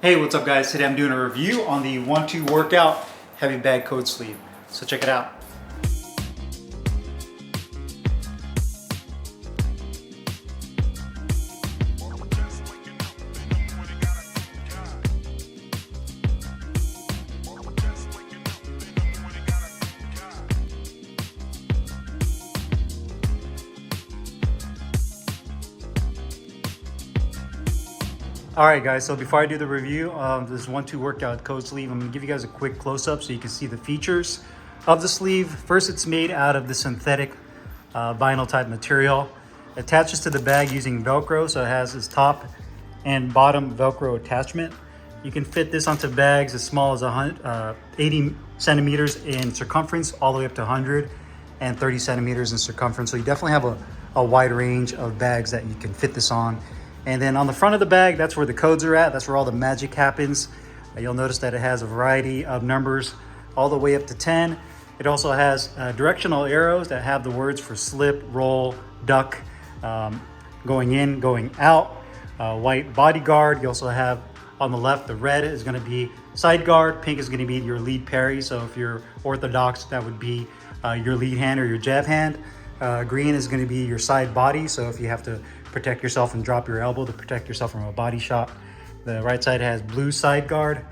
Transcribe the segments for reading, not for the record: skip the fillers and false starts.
Hey, what's up guys? Today I'm doing a review on the 1-2 Workout Heavy Bag Coat Sleeve. So check it out. Alright guys, so before I do the review of this 1-2 Workout Coat Sleeve, I'm going to give you guys a quick close-up so you can see the features of the sleeve. First, it's made out of the synthetic vinyl type material. It attaches to the bag using Velcro, so it has this top and bottom Velcro attachment. You can fit this onto bags as small as 80 centimeters in circumference all the way up to 130 centimeters in circumference. So you definitely have a wide range of bags that you can fit this on. And then on the front of the bag, that's where the codes are at. That's where all the magic happens. You'll notice that it has a variety of numbers all the way up to 10. It also has directional arrows that have the words for slip, roll, duck, going in, going out, white bodyguard. You also have on the left, the red is going to be side guard, pink is going to be your lead parry. So if you're orthodox, that would be your lead hand or your jab hand. Green is going to be your side body. So if you have to protect yourself and drop your elbow to protect yourself from a body shot. The right side has blue side guard,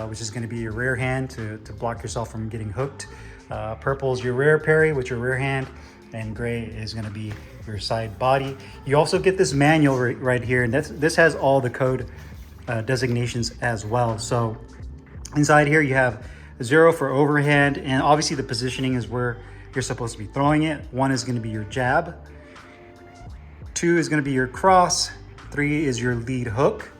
which is going to be your rear hand to block yourself from getting hooked. Purple is your rear parry with your rear hand, and gray is going to be your side body. You also get this manual right here, and this has all the code designations as well. So inside here you have 0 for overhand, and obviously the positioning is where you're supposed to be throwing it. 1 is going to be your jab. 2 is going to be your cross. 3 is your lead hook.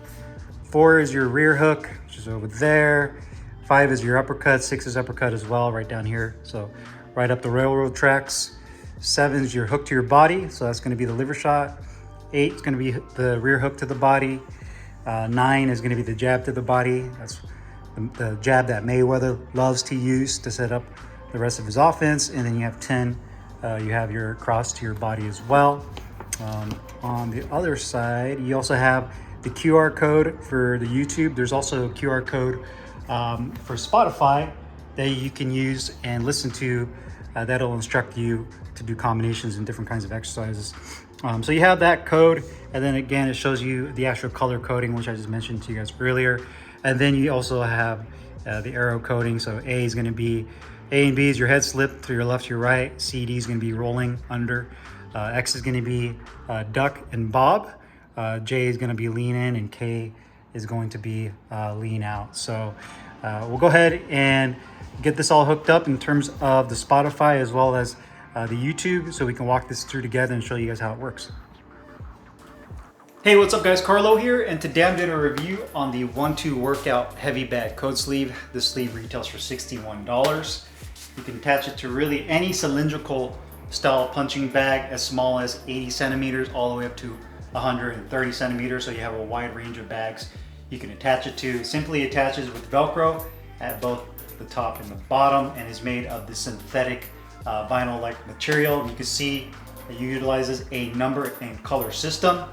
4 is your rear hook, which is over there. 5 is your uppercut. 6 is uppercut as well, right down here. So right up the railroad tracks. 7 is your hook to your body. So that's going to be the liver shot. 8 is going to be the rear hook to the body. 9 is going to be the jab to the body. That's the jab that Mayweather loves to use to set up the rest of his offense. And then you have 10, you have your cross to your body as well. On the other side, you also have the QR code for the YouTube. There's also a QR code for Spotify that you can use and listen to. That'll instruct you to do combinations and different kinds of exercises. So you have that code, and then again, it shows you the actual color coding, which I just mentioned to you guys earlier. And then you also have the arrow coding. So A is going to be A and B is your head slip to your left to your right. C, D is going to be rolling under. X is going to be duck and bob. J is going to be lean in, and K is going to be lean out. So we'll go ahead and get this all hooked up in terms of the Spotify as well as the YouTube, so we can walk this through together and show you guys how it works. Hey, what's up guys? Carlo here, and today I'm doing a review on the 1-2 Workout Heavy Bag Coat Sleeve. This sleeve retails for $61. You can attach it to really any cylindrical style punching bag as small as 80 centimeters all the way up to 130 centimeters. So you have a wide range of bags you can attach it to. Simply attaches with Velcro at both the top and the bottom, and is made of the synthetic vinyl-like material. You can see it utilizes a number and color system.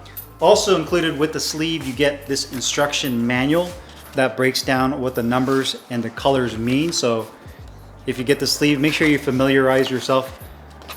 Also included with the sleeve, you get this instruction manual that breaks down what the numbers and the colors mean. So if you get the sleeve, make sure you familiarize yourself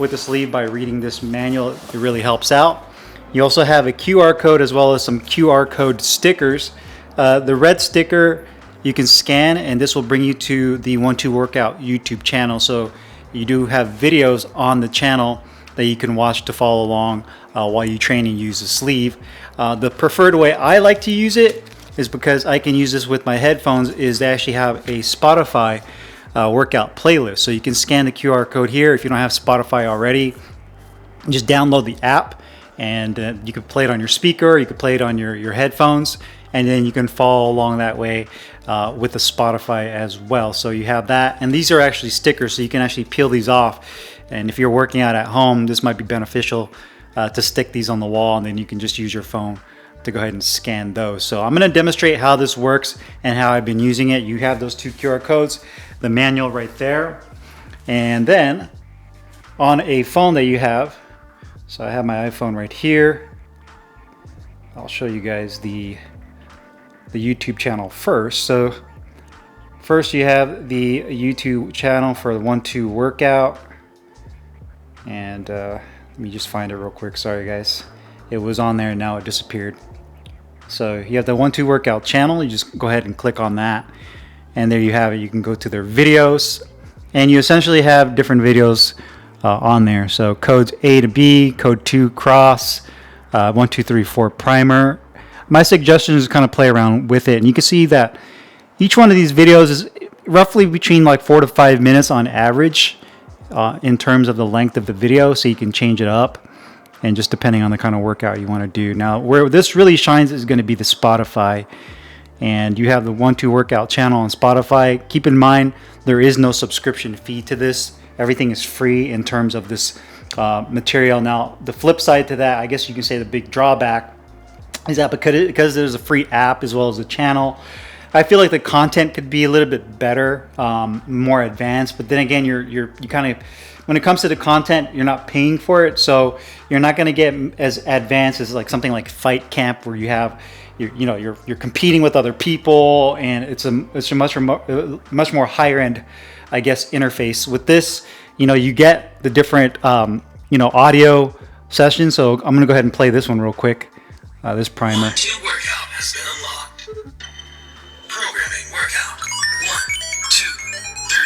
with the sleeve by reading this manual. It really helps out. You also have a QR code as well as some QR code stickers. The red sticker you can scan, and this will bring you to the 1-2 Workout YouTube channel. So you do have videos on the channel that you can watch to follow along while you train and use the sleeve. The preferred way I like to use it is because I can use this with my headphones, is they actually have a Spotify workout playlist. So you can scan the QR code here. If you don't have Spotify already, just download the app, and you can play it on your speaker, you can play it on your headphones, and then you can follow along that way with the Spotify as well. So you have that, and these are actually stickers, so you can actually peel these off. And if you're working out at home, this might be beneficial to stick these on the wall, and then you can just use your phone to go ahead and scan those. So I'm going to demonstrate how this works and how I've been using it. You have those 2 QR codes, the manual right there, and then on a phone that you have. So I have my iPhone right here. I'll show you guys the the YouTube channel first. So first you have the YouTube channel for the 1-2 workout. And let me just find it real quick. Sorry guys. It was on there and now it disappeared. So you have the 1-2 workout channel. You just go ahead and click on that. And there you have it. You can go to their videos. And you essentially have different videos on there. So codes A to B, code 2 cross, 1, 2, 3, 4 primer. My suggestion is kind of play around with it. And you can see that each one of these videos is roughly between like 4 to 5 minutes on average in terms of the length of the video. So you can change it up. And just depending on the kind of workout you want to do. Now, where this really shines is going to be the Spotify. And you have the 1-2 workout channel on Spotify. Keep in mind, there is no subscription fee to this. Everything is free in terms of this material. Now, the flip side to that, I guess you can say the big drawback, is that because there's a free app as well as a channel, I feel like the content could be a little bit better, more advanced. But then again, you kind of, when it comes to the content, you're not paying for it, so you're not going to get as advanced as like something like Fight Camp, where you have, you're competing with other people, and it's a much more higher end, I guess, interface. With this, you get the different audio sessions. So I'm going to go ahead and play this one real quick. This primer. 1-2 workout has been unlocked. Programming workout 1, 2, 3,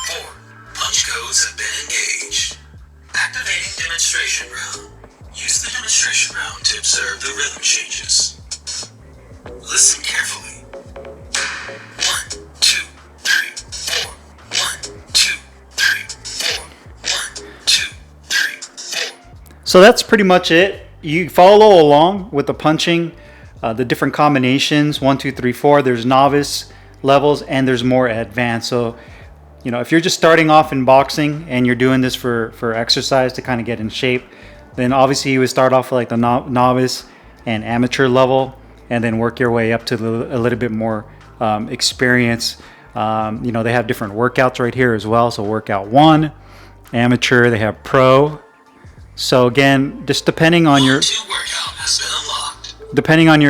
4. Punch codes have been engaged. Activating demonstration round. Use the demonstration round to observe the rhythm changes. Listen carefully. 1, 2, 3, 4. 1, 2, 3, 4. 1, 2, 3, 4. So that's pretty much it. You follow along with the punching, the different combinations, 1, 2, 3, 4. There's novice levels and there's more advanced. So, if you're just starting off in boxing and you're doing this for exercise to kind of get in shape, then obviously you would start off with like the novice and amateur level, and then work your way up to a little bit more experience. They have different workouts right here as well. So workout 1, amateur, they have pro. So again, just depending on your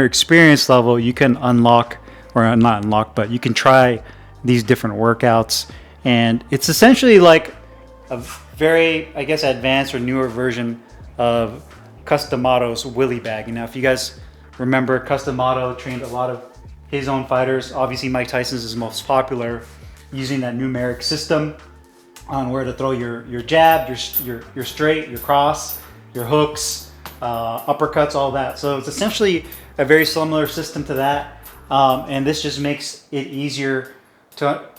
experience level, you can unlock, or not unlock, but you can try these different workouts. And it's essentially like a very, I guess, advanced or newer version of Cus D'Amato's Willy Bag. Now, if you guys remember, Cus D'Amato trained a lot of his own fighters. Obviously, Mike Tyson's is most popular, using that numeric system on where to throw your jab, your straight, your cross, your hooks, uppercuts, all that. So it's essentially a very similar system to that, and this just makes it easier to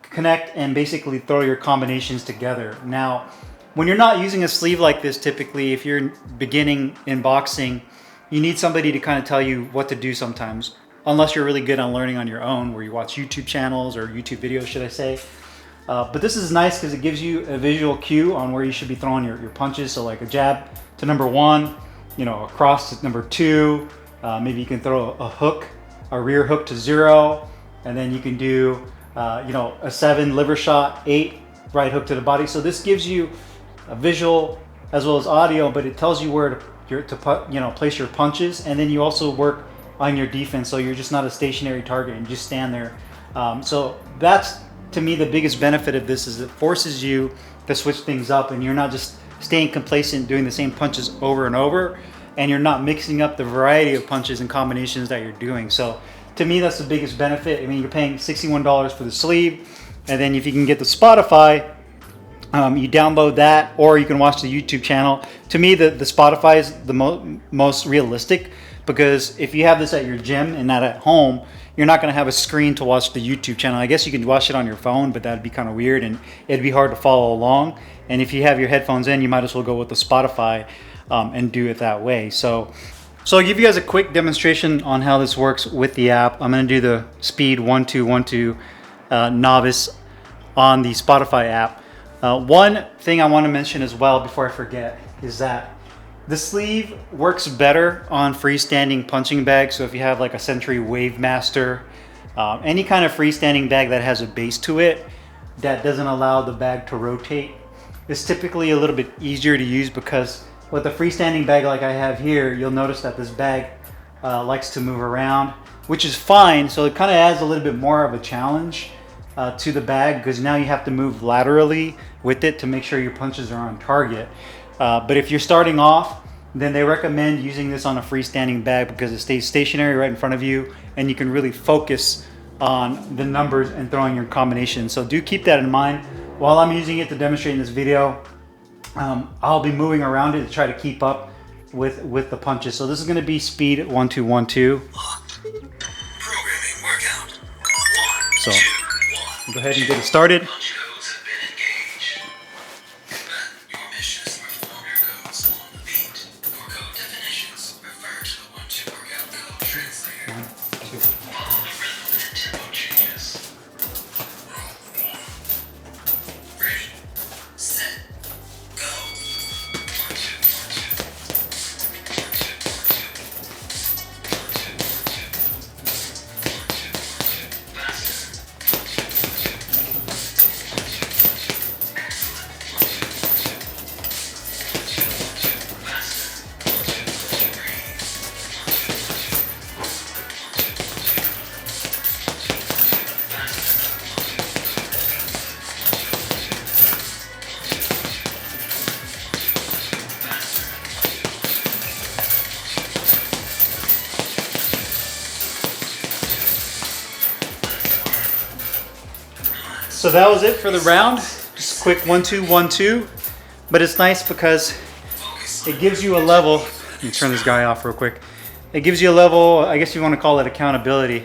connect and basically throw your combinations together. Now, when you're not using a sleeve like this, typically, if you're beginning in boxing, you need somebody to kind of tell you what to do sometimes, unless you're really good on learning on your own, where you watch YouTube channels or YouTube videos, should I say. But this is nice because it gives you a visual cue on where you should be throwing your punches. So like a jab to number 1, a cross to number 2. Maybe you can throw a hook, a rear hook to 0. And then you can do, a 7 liver shot, 8 right hook to the body. So this gives you a visual as well as audio, but it tells you where to place your punches. And then you also work on your defense. So you're just not a stationary target and just stand there. So that's, to me, the biggest benefit of this is it forces you to switch things up, and you're not just staying complacent doing the same punches over and over, and you're not mixing up the variety of punches and combinations that you're doing. So to me, that's the biggest benefit. I mean, you're paying $61 for the sleeve, and then if you can get the Spotify, you download that, or you can watch the YouTube channel. To me, the Spotify is the most realistic, because if you have this at your gym and not at home, you're not going to have a screen to watch the YouTube channel. I guess you can watch it on your phone, but that'd be kind of weird, and it'd be hard to follow along. And if you have your headphones in, you might as well go with the Spotify and do it that way. So I'll give you guys a quick demonstration on how this works with the app. I'm going to do the speed 1-2, 1-2 novice on the Spotify app. One thing I want to mention as well before I forget is that the sleeve works better on freestanding punching bags. So if you have like a Century Wave Master, any kind of freestanding bag that has a base to it that doesn't allow the bag to rotate, is typically a little bit easier to use, because with a freestanding bag like I have here, you'll notice that this bag likes to move around. which is fine. So it kind of adds a little bit more of a challenge to the bag, because now you have to move laterally with it to make sure your punches are on target. But if you're starting off, then they recommend using this on a freestanding bag because it stays stationary right in front of you, and you can really focus on the numbers and throwing your combination. So do keep that in mind. While I'm using it to demonstrate in this video, I'll be moving around it to try to keep up with the punches. So this is going to be speed 1 2 1 2. Programming workout. 1, So 2, 1. go ahead and get it started. Punch codes have been engaged. But your mission is to perform your codes on the beat. For code definitions, refer to the 1-2 workout code translator. 1 2. Follow the rhythm and tempo changes. Ready, set, go. 1 2 1 2. 1 2 1 2. 1 2 1 2. 1 2 1 2. Faster. So that was it for the round. Just a quick 1 2 1 2. But it's nice because it gives you a level. Let me turn this guy off real quick. It gives you a level, I guess you want to call it accountability.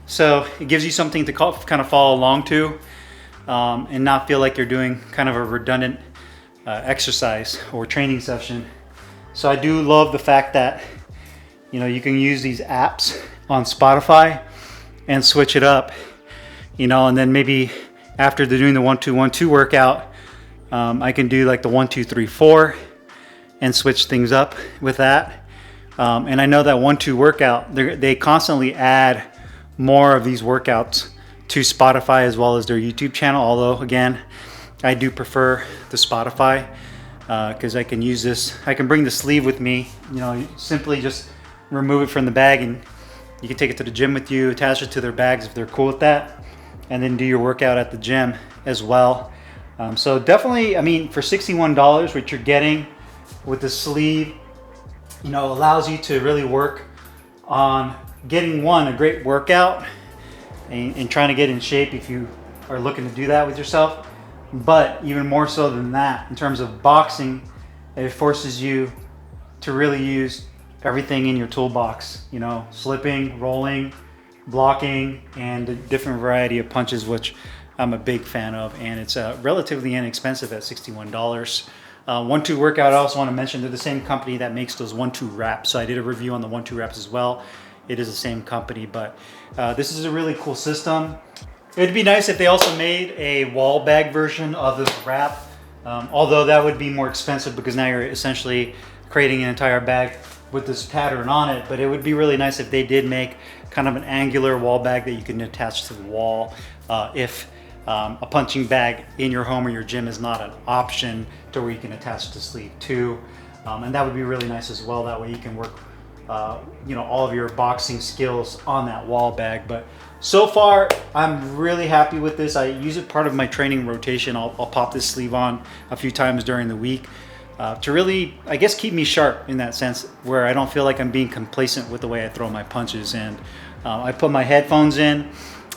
So it gives you something to kind of follow along to, and not feel like you're doing kind of a redundant exercise or training session. So I do love the fact that, you know, you can use these apps on Spotify and switch it up, you know, and then maybe after they're doing the 1 2 1 2 workout, I can do like the 1 2 3 4 and switch things up with that. And I know that 1 2 workout, they constantly add more of these workouts to Spotify as well as their YouTube channel. Although again, I do prefer the Spotify because I can use this. I can bring the sleeve with me. You know, simply just remove it from the bag, and you can take it to the gym with you, attach it to their bags if they're cool with that, and then do your workout at the gym as well. So definitely, I mean, for $61, what you're getting with the sleeve, you know, allows you to really work on getting a great workout and trying to get in shape if you are looking to do that with yourself. But even more so than that, in terms of boxing, it forces you to really use everything in your toolbox, you know, slipping, rolling, blocking, and a different variety of punches, which I'm a big fan of, and it's relatively inexpensive at $61. 1 2 workout, I also want to mention, they're the same company that makes those 1 2 wraps. So I did a review on the 1 2 wraps as well. It is the same company, but this is a really cool system. It'd be nice if they also made a wall bag version of this wrap, although that would be more expensive because now you're essentially creating an entire bag with this pattern on it. But it would be really nice if they did make kind of an angular wall bag that you can attach to the wall if a punching bag in your home or your gym is not an option, to where you can attach the sleeve to. And that would be really nice as well. That way you can work you know, all of your boxing skills on that wall bag. But so far, I'm really happy with this. I use it part of my training rotation. I'll pop this sleeve on a few times during the week to really, I guess, keep me sharp in that sense, where I don't feel like I'm being complacent with the way I throw my punches. And I put my headphones in,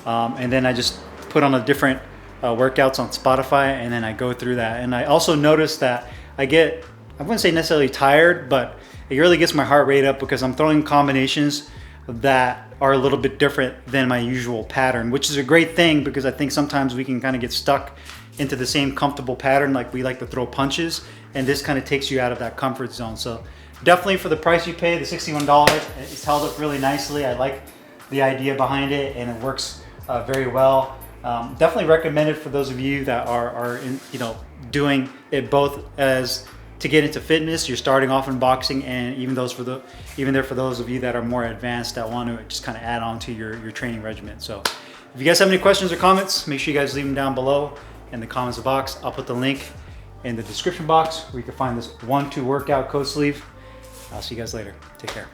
and then I just put on a different workouts on Spotify, and then I go through that. And I also notice that I wouldn't say necessarily tired, but it really gets my heart rate up because I'm throwing combinations that are a little bit different than my usual pattern, which is a great thing because I think sometimes we can kind of get stuck into the same comfortable pattern like we like to throw punches, and this kind of takes you out of that comfort zone. So definitely for the price you pay, the $61, it's held up really nicely. I like the idea behind it, and it works very well. Definitely recommend it for those of you that are in, you know, doing it both as to get into fitness, you're starting off in boxing, and even there for those of you that are more advanced that want to just kind of add on to your training regimen. So if you guys have any questions or comments, make sure you guys leave them down below in the comments box. I'll put the link in the description box where you can find this 1 2 workout coat sleeve. I'll see you guys later. Take care.